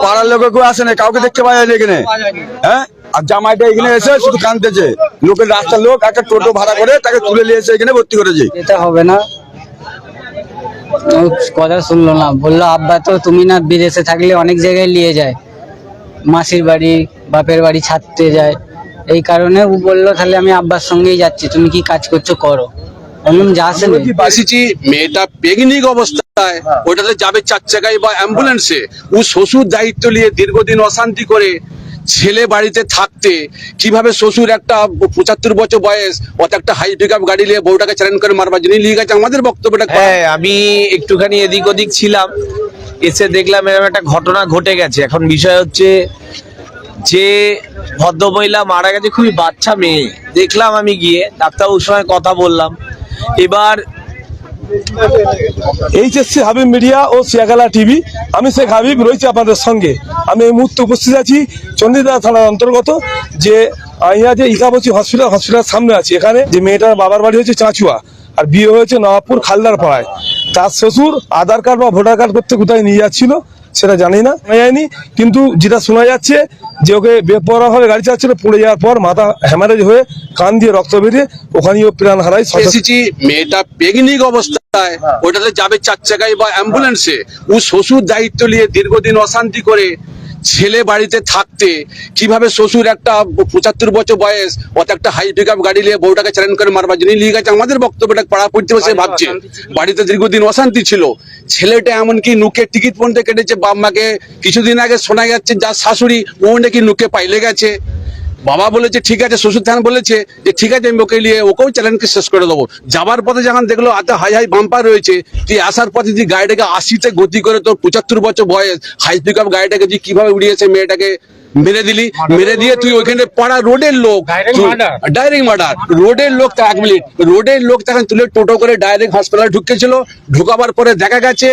পাড়ার লোক কেউ আসে না, কাউকে দেখতে পাওয়া যায় এখানে। হ্যাঁ, আর জামাইটা এখানে এসে শুধু কাঁদতেছে, লোকের রাস্তার লোক একটা টোটো ভাড়া করে তাকে তুলে নিয়ে এসে এখানে ভর্তি করেছে। এটা হবে না, কথা শুনলো না, বললো আব্বা তো তুমি না বিদেশে থাকলে অনেক জায়গায় নিয়ে যায়, মাসির বাড়ি বাপের বাড়ি ছাড়তে যায়, এই কারণে ও বললো তাহলে আমি আব্বার সঙ্গেই যাচ্ছি, তুমি কি কাজ করছো করো। মেয়েটা প্রেগনেন্ট অবস্থায় ওটাতে যাবে 4 চাকায় বা অ্যাম্বুলেন্সে, ও শ্বশুর দায়িত্ব নিয়ে দীর্ঘদিন অশান্তি করে ছেলে বাড়িতে থাকতে কিভাবে শ্বশুর একটা 75 বছর বয়স অত একটা হাই পিকআপ গাড়ি নিয়ে বউটাকে চ্যালেঞ্জ করে মারবার জন্য নিয়ে গেছে। আমাদের বক্তব্যটা হ্যাঁ, আমি একটুখানি এদিক ওদিক ছিলাম, এসে দেখলাম এরকম একটা ঘটনা ঘটে গেছে। এখন বিষয় হচ্ছে যে ভদ্রমহিলা মারা গেছে, খুবই বাচ্চা মেয়ে। দেখলাম আমি গিয়ে ডাক্তারবাবুর সঙ্গে কথা বললাম। এবার এইচএসসি হাবিব মিডিয়া ও শিয়াখালা টিভি, আমি শেখ হাবিব রয়েছি আপনাদের সঙ্গে। আমি এই মুহূর্তে উপস্থিত আছি চন্ডিদা থানার অন্তর্গত যে ইয়া যে ইকাবচি হসপিটাল সামনে আছি। এখানে যে মেয়েটার বাবার বাড়ি হচ্ছে চাঁচুয়া, আর বিয়ে হয়েছে নবাবপুর খালদার পাড়ায়। তার শ্বশুর আধার কার্ড বা ভোটার কার্ড করতে কোথায় নিয়ে যাচ্ছিল সেটা জানি না, যায়নি, কিন্তু যেটা শোনা যাচ্ছে যে ওকে বেপরোয়াভাবে গাড়ি চালাচ্ছিল, পড়ে যাওয়ার পর মাথা হ্যামারেজ হয়ে কান দিয়ে রক্ত বেরিয়ে ওখানেও প্রাণ হারায়। মেয়েটা প্রেগনেন্ট অবস্থায় ওটাতে যাবে 4 চাকায় বা অ্যাম্বুলেন্সে, ও শ্বশুর দায়িত্ব নিয়ে দীর্ঘদিন অশান্তি করে ছেলে বাড়িতে থাকতে কিভাবে শ্বশুর একটা 75 বছর বয়স অত একটা হাই পিকআপ গাড়ি নিয়ে বউটাকে চ্যালেঞ্জ করে মারবার জন্য নিয়ে গেছে। আমাদের বক্তব্যটা পাড়া প্রতিবেশী ভাবছে বাড়িতে দীর্ঘদিন অশান্তি ছিল, ছেলেটা এমনকি নুকে টিকিট পর্যন্ত কেটেছে বাপ মাকে। কিছুদিন আগে শোনা যাচ্ছে যার শাশুড়ি ও নাকি নুকে পাইলে গেছে। বাবা বলেছে ঠিক আছে, শ্বশুর থান বলেছে যে ঠিক আছে আমি ওকে নিয়ে ওকেও চ্যালেঞ্জকে শেষ করে দেবো। যাবার পথে যখন দেখলো হাতে হাই হাই বাম্পার রয়েছে, তুই আসার পথে তুই গাড়িটাকে 80-তে গতি করে তোর 75 বছর বয়স হাই পিকআপ গাড়িটাকে তুই কিভাবে উড়িয়েছে মেয়েটাকে মেরে দিলি। মেরে দিয়ে তুই ওইখানে পাড়া রোডের লোক ডাইরেক্ট মার্ডার, রোডের লোক 1 মিনিট, রোডের লোক তখন তুলে টোটো করে ডাইরেক্ট হাসপাতালে ঢুকেছিল। ঢোকাবার পরে দেখা গেছে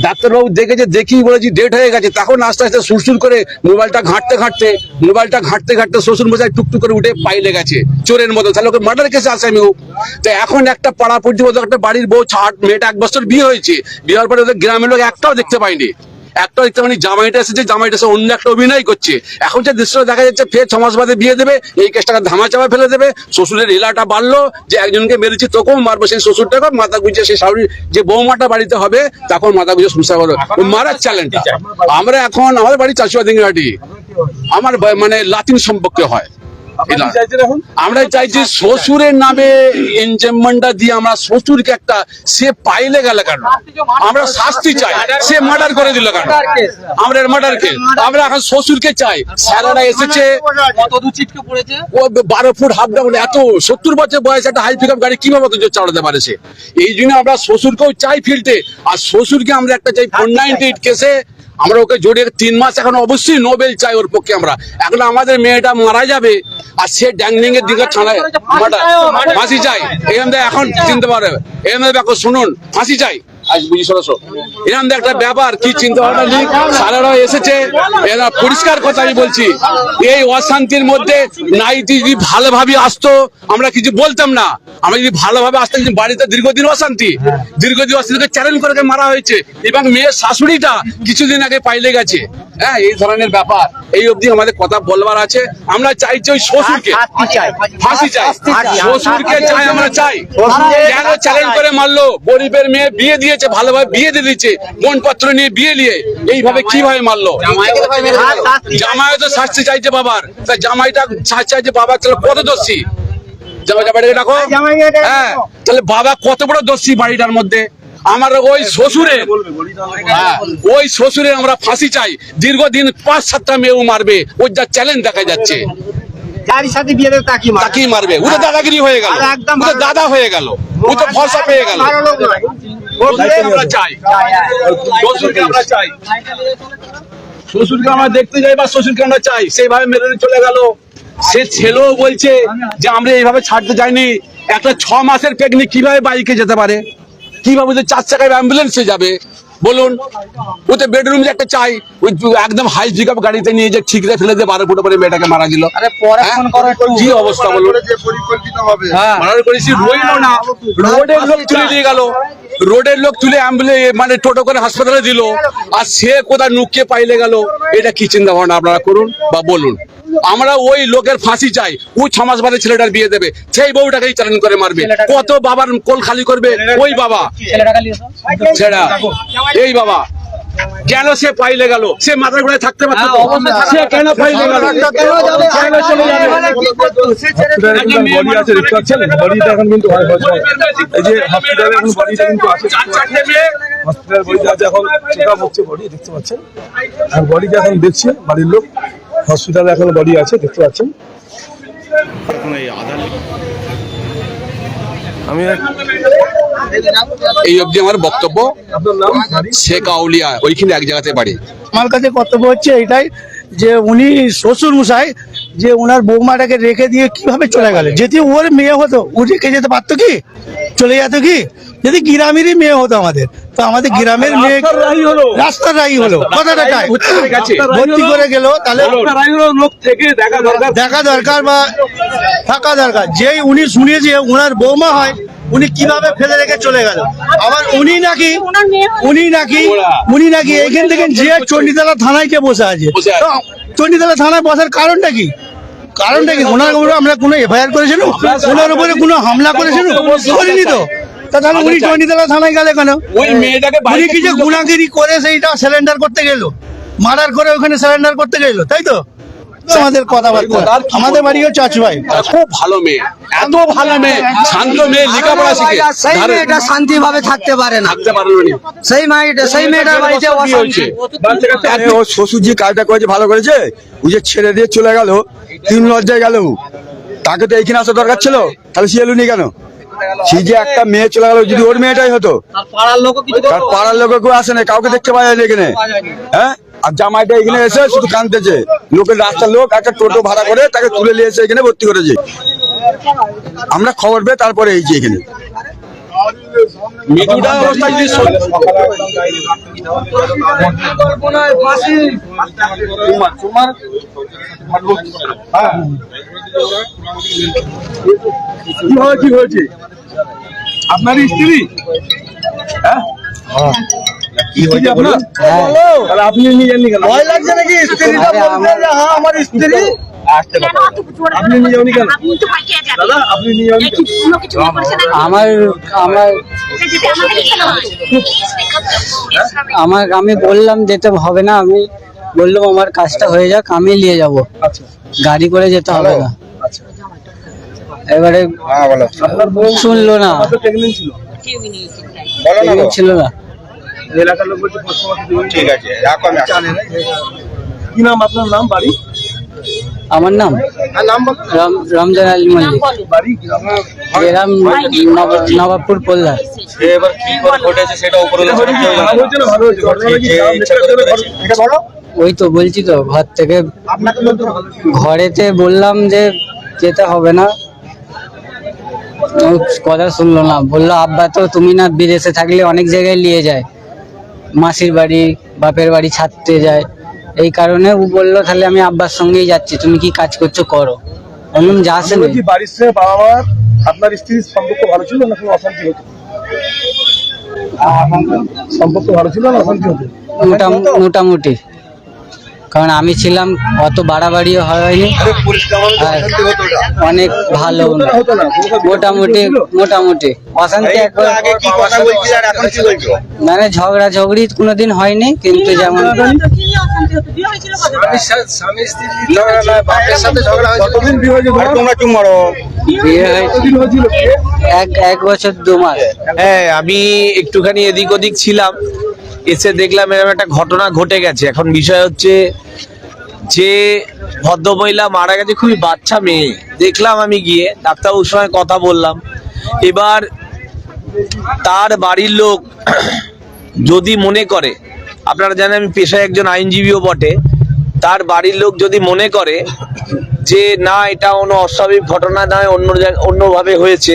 ডাক্তারবাবু দেখেছে, দেখি বলেছি ডেট হয়ে গেছে। তখন আস্তে আস্তে সুরসুর করে মোবাইলটা ঘাঁটতে ঘাঁটতে শ্বশুর মশাই টুকটুক করে উঠে পাইলে গেছে চোরের মতো। তাহলে ওকে মার্ডার কেসে আসামি হোক। তো এখন একটা পাড়া পর্যন্ত একটা বাড়ির বউ মেয়েটা 1 বছর বিয়ে হয়েছে, বিয়ে হওয়ার পরে ওদের গ্রামের লোক একটাও দেখতে পায়নি। জামাইটা এসেছে, জামাইটা এসে অন্য একটা অভিনয় করছে। এখন যে দৃশ্য দেখা যাচ্ছে ফের 6 মাস বাদে বিয়ে দেবে, এই কেসটাকে ধামা চাপা ফেলে দেবে। শ্বশুরের এলাটা বাড়লো যে একজনকে মেরেছি তোকেও মারবো, সেই শ্বশুরটাকে মাথা গুঁজে সেই শাশুড়ি যে বৌমাটা বাড়িতে হবে তখন মাথা গুঁজে সংসার করবে, মারার চ্যালেঞ্জটা। আমরা এখন আমাদের বাড়ি চাষুয়া দিঙ্গাটি, আমার মানে লাতিন সম্পর্কে হয়। আমরা চাইছি শ্বশুরের নামে এনজেমমেন্টটা দিয়ে আমরা শ্বশুরকে একটা, সে পাইলে গেল কেন, আমরা শাস্তি চাই। সে মার্ডার করে দিল কেন, আমরা মার্ডার কে, আমরা এখন শ্বশুরকে চাই। স্যারেরা এসেছে, ও 12 ফুট হাফ ডাউন, এত 70 বছর বয়স একটা হাই পিকআপ গাড়ি কিভাবে চালাতে পারে সে। এই জন্য আমরা শ্বশুরকেও চাই ফিল্ডে, আর শ্বশুরকে আমরা একটা চাই 498 কেসে আমরা ওকে জড়িয়ে 3 মাস এখন অবশ্যই নোবেল চাই ওর পক্ষে। আমরা এখন আমাদের মেয়েটা মারা যাবে আর সে ড্যাংলিং এর দিকে ছাড়ায় ফাঁসি চাই। এখান থেকে এখন চিনতে পারে, এখান থেকে শুনুন ফাঁসি চাই। আজ বুঝি সরস্বর এরকম একটা ব্যাপার কি চিন্তা ভাবনা নেই। সারারা এসেছে, এরা পরিষ্কার কথা আমি বলছি, এই অশান্তির মধ্যে নাইটি যদি ভালোভাবে আসতো আমরা কিছু বলতাম না। আমরা যদি ভালোভাবে আসতাম, বাড়িতে দীর্ঘদিন অশান্তিকে চ্যালেঞ্জ করে মারা হয়েছে এবং মেয়ের শাশুড়িটা কিছুদিন আগে পাইলে গেছে। হ্যাঁ, এই ধরনের ব্যাপার এই অবধি আমাদের কথা বলবার আছে। আমরা চাইছি ওই শ্বশুরকে ফাঁসি চাই, শ্বশুরকে চাই, আমরা চাই। কেন চ্যালেঞ্জ করে মারলো? গরিবের মেয়ে বিয়ে দিয়েছে, ভালোভাবে বিয়ে দিয়ে দিচ্ছে, মনপত্র নিয়ে বিয়ে নিয়ে এইভাবে কিভাবে মারলো? জামাই তো শাস্তি চাইছে বাবার, তা জামাইটা শাস্তি চাইছে বাবার, তাহলে কত দোষী? জামাইটাকে ডাকো। হ্যাঁ, তাহলে বাবা কত বড় দোষী বাড়িটার মধ্যে? আমার ওই শ্বশুরের আমরা ফাঁসি চাই। দীর্ঘদিন 5-7টা মেয়েও মারবে, ওর যা চ্যালেঞ্জ দেখা যাচ্ছে। তাকেই মারবে, ও তো দাদাগিরি হয়ে গেল, ও তো দাদা হয়ে গেল, ও তো ভরসা পেয়ে গেল। আমরা চাই শ্বশুরকে, আমরা চাই শ্বশুরকে আমরা দেখতে যাই, বা শ্বশুরকে আমরা চাই। সেইভাবে মেরে চলে গেল। সে ছেলেও বলছে যে আমরা এইভাবে ছাড়তে চাইনি। একটা 6 মাসের প্রেগনেন্ট কিভাবে বাইকে যেতে পারে, কিভাবে 4 চাকায় অ্যাম্বুলেন্সে যাবে? বলুন, ওতে বেডরুম যে একটা চাই, ওই একদম হাই পিকআপ গাড়িতে নিয়ে যে ঠিকরে ফেলে দিয়ে 12 ফুট পরে মেয়েটাকে মারা দিল। কি অবস্থা বলুন? মারার করেছি রইলো না, রোডের লোক তুলে নিয়ে গেল, রোডের লোক তুলে অ্যাম্বুলেন্স মানে টোটো করে হাসপাতালে দিল, আর সে কোথায় নুকিয়ে পাইলে গেল। এটা কি চিন্তা ভাবনা আপনারা করুন বা বলুন। আমরা ওই লোকের ফাঁসি চাই, ওই 6 মাস বাদে ছেলেটার বিয়ে দেবে, সেই বউটাকেই চালান করে মারবে। কত বাবার কোল খালি করবে ওই বাবা, ছেড়া এই বাবা। কেন সে পাইলে গেল? সে মাথার ঘোড়ায় থাকতে পারতো তো? সে কেন পাইলে গেল? কেন চলে যাবে? বডি আছে দেখতে পাচ্ছেন, বডিটা এখন কিন্তু এই যে হসপিটালে এখন বডিটা কিন্তু আছে, হসপিটাল বডিটা আছে, এখন চেক আপ হচ্ছে বডি দেখতে পাচ্ছেন। আর বডিটা এখন দেখছে বাড়ির লোক, হসপিটালে এখন বডি আছে দেখতে পাচ্ছেন। আমি এই অবধি আমার বক্তব্য। আপনার নাম? শেখ আউলিয়া, ওইখানে এক জায়গাতে বাড়ি। আমার কাছে কর্তব্য হচ্ছে এটাই যে উনি শ্বশুর মশাই যে ওনার বৌমাটাকে রেখে দিয়ে কিভাবে চলে গেল। যদি ওর মেয়ে হতো ও রেখে যেতে পারতো কি, চলে যেত কি? যদি গ্রামেরই মেয়ে হতো আমাদের, তো আমাদের গ্রামের মেয়ে রাস্তার রাই হলো, কথাটা তাই ভর্তি করে গেল, তাহলে দেখা দরকার বা থাকা দরকার। যেই উনি শুনিয়েছে ওনার বৌমা হয়, উনি কিভাবে ফেলে রেখে চলে গেল। আবার উনি নাকি এখান থেকে যে চণ্ডীতলা থানায় কে বসে আছে, তো চণ্ডীতলা থানায় বসার কারণটা কি? ওনার উপরে আমরা কোনো এফআইআর করেছিল? ওনার উপরে কোনো হামলা করেছিল? করিনি তো। তাহলে উনি চণ্ডীতলা থানায় গেলে কেন? ওই মেয়েটাকে উনি কি যে গুণাগিরি করে সেইটা সিলিন্ডার করতে গেল, মার্ডার করে ওখানে সিলিন্ডার করতে গেল, তাই তো? আমাদের কথাবার্তা, আমাদের বাড়িও চাচু ভাই। খুব ভালো মেয়ে, এত ভালো মেয়ে, শান্ত মেয়ে, লেখাপড়া শিখে সেই মেয়েটা শান্তি ভাবে থাকতে পারে না, থাকতে পারলো না। সেই মেয়েটার বাড়িতে অশান্তি। ও শ্বশুর যে কাজটা করেছে ভালো করেছে, ও যে ছেড়ে দিয়ে চলে গেল, 3 লজ্জায় গেল। তাকে তো এইখানে আসা দরকার ছিল, তাহলে সে এলুনি কেন? সে যে একটা মেয়ে চলে গেল, যদি ওর মেয়েটাই হতো, তার পাড়ার লোক কেউ আসে না, কাউকে দেখতে পাওয়া যায় না এখানে। হ্যাঁ, আর জামাইটা এখানে এসে শুধু কাঁদতেছে, লোকের রাস্তার লোক একটা টোটো ভাড়া করে তাকে তুলে নিয়ে এসে এখানে ভর্তি করেছে। আমরা খবর পেয়ে তারপরে এই যে এখানে মৃত্যুটা অবস্থা যদি কি হয়েছে? আপনার স্ত্রী? হ্যাঁ, কি হয়েছে আপনার? তাহলে আপনি নিয়ে যাননি কেন? ভয় লাগছে নাকি স্ত্রীটা বলবে যে হ্যাঁ আমার স্ত্রী? আপনি নিয়ে যাওনি কেন? দাদা আপনি নিয়ে যাওনি কেন? আমি বললাম যেতে হবে না, আমি বললাম আমার কাজটা হয়ে যাক, আমি নিয়ে যাব, আচ্ছা গাড়ি করে যেতে হবে না। এবারে আপনার বউ শুনলো না, প্রেগনেন্ট ছিল? ছিল না। এলাকার লোক বলছে ঠিক আছে, কি নাম আপনার? নাম, বাড়ি? আমার নাম রমজান আলী মল্লিক, বাড়ি গ্রাম নবাবপুর পোলদার। এবার কি করে ঘটেছে সেটা উপরে ভালো হয়েছে না? ভালো হয়েছে, ঘটনাটা কি এটা বলো। ওই তো বলছি তো, ঘর থেকে ঘরেতে বললাম যে যেতে হবে না, ও কথা শুনলো না। বললো আব্বা তো তুমি না বিদেশে থাকলে অনেক জায়গায় নিয়ে যায়, মাসির বাড়ি বাপের বাড়ি ছাড়তে যায়। এই কারণে ও বললো তাহলে আমি আব্বার সঙ্গেই যাচ্ছি, তুমি কি কাজ করছো করো। বললাম যা আসে কি বাড়ির সাথে বাবা মার আপনার স্ত্রীর সম্পর্ক ভালো ছিল না কোনো অশান্তি হতো? সম্পর্ক ভালো ছিল না অশান্তি হতো? মোটামুটি, কারণ আমি ছিলাম, অত বাড়াবাড়িও হয়নি, আর অনেক ভালো, মোটামুটি অশান্তি একবার মানে ঝগড়াঝগড়ি কোনোদিন হয়নি, কিন্তু যেমন বিয়ে হয়েছিল 1 বছর 2 মাস। হ্যাঁ, আমি একটুখানি এদিক ওদিক ছিলাম, এসে দেখলাম এরকম একটা ঘটনা ঘটে গেছে। এখন বিষয় হচ্ছে যে ভদ্রমহিলা মারা গেছে, খুবই বাচ্চা মেয়ে। দেখলাম আমি গিয়ে ডাক্তারবাবুর সঙ্গে কথা বললাম। এবার তার বাড়ির লোক যদি মনে করে, আপনারা জানেন আমি পেশায় একজন আইনজীবীও বটে, তার বাড়ির লোক যদি মনে করে যে না এটা কোনো অস্বাভাবিক ঘটনা নয়, অন্যভাবে হয়েছে,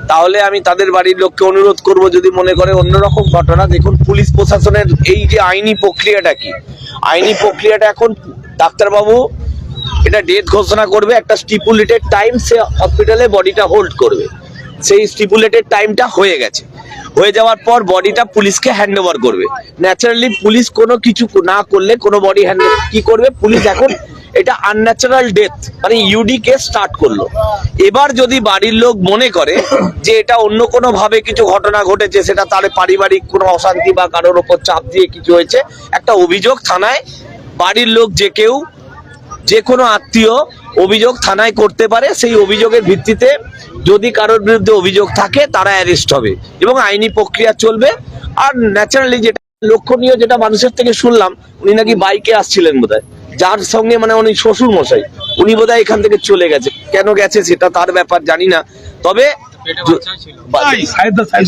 তাহলে আমি তাদের বাড়ির লোককে অনুরোধ করব, যদি মনে করে অন্যরকম ঘটনা, দেখুন পুলিশ প্রশাসনের এই যে আইনি প্রক্রিয়াটা কি, আইনি প্রক্রিয়াটা এখন ডাক্তারবাবু এটা ডেথ ঘোষণা করবে, একটা স্টিপুলেটেড টাইম সে হসপিটালে বডিটা হোল্ড করবে, সেই স্টিপুলেটেড টাইমটা হয়ে গেছে, হয়ে যাওয়ার পর বডিটা পুলিশকে হ্যান্ড ওভার করবে। ন্যাচারালি পুলিশ কোনো কিছু না করলে কোনো বডি হ্যান্ড কি করবে, পুলিশ এখন এটা আনন্যাচারাল ডেথ মানে ইউডি কেস স্টার্ট করলো। এবার যদি বাড়ির লোক মনে করে যে এটা অন্য কোনো ভাবে কিছু ঘটনা ঘটেছে, সেটা তার পারিবারিক কোনো অশান্তি বা কারোর ওপর চাপ দিয়ে কিছু হয়েছে, একটা অভিযোগ থানায় বাড়ির লোক যে কেউ যে কোনো আত্মীয় অভিযোগ থানায় করতে পারে। সেই অভিযোগের ভিত্তিতে যদি কারোর বিরুদ্ধে অভিযোগ থাকে তারা অ্যারেস্ট হবে এবং আইনি প্রক্রিয়া চলবে। আর ন্যাচারালি যেটা লক্ষণীয়, যেটা মানুষের থেকে শুনলাম, উনি নাকি বাইকে আসছিলেন বোধহয়, যার সঙ্গে মানে উনি শ্বশুর মশাই, উনি বোধহয় এখান থেকে চলে গেছে, কেন গেছে সেটা তার ব্যাপার জানি না, তবে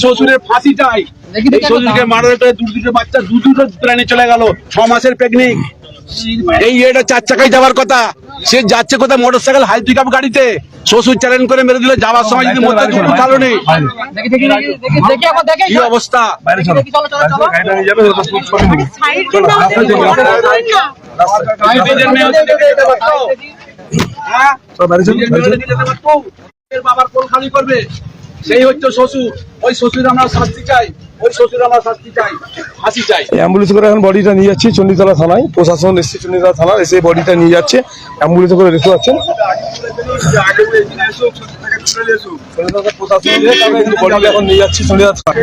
শ্বশুরের ফাঁসি চাই। এই শ্বশুরকে মারার করে দুটো বাচ্চা দুটো প্রাণে চলে গেল, 6 মাসের প্রেগনেন্ট। এই এটা 4 চাকায় যাওয়ার কথা, সে যাচ্ছে কোথায় মোটরসাইকেল হাই পিকআপ গাড়িতে, শ্বশুর চ্যালেঞ্জ করে মেরে দিল, যাওয়ার সময় যদি মধ্যে কোনো কারণে কি অবস্থা। বাবার কোল খালি করবে, সেই হচ্ছে শ্বশুর। ওই শ্বশুর আমরা শাস্তি চাই, ওই শ্বশুর আমরা শাস্তি চাই, ফাঁসি চাই। অ্যাম্বুলেন্স করে এখন বডিটা নিয়ে যাচ্ছি চণ্ডীতলা থানায়, প্রশাসন এসছে চণ্ডীতলা থানার, এসে বডিটা নিয়ে যাচ্ছে, অ্যাম্বুলেন্স করে রেখে যাচ্ছেন প্রশাসন, বডিটা এখন নিয়ে যাচ্ছি চণ্ডীতলা থানায়।